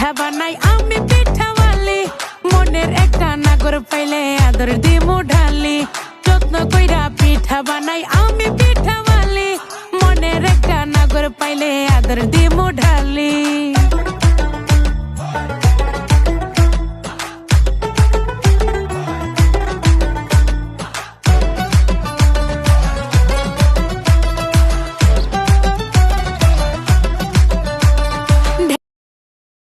পিঠা বানাই আমি পিঠাওয়ালি মনের একটা নাগর পাইলে আদর দিমু ঢালি যত্ন কইরা পিঠা বানাই আমি পিঠাওয়ালি মনের একটা নাগর পাইলে আদর দিমু ঢালি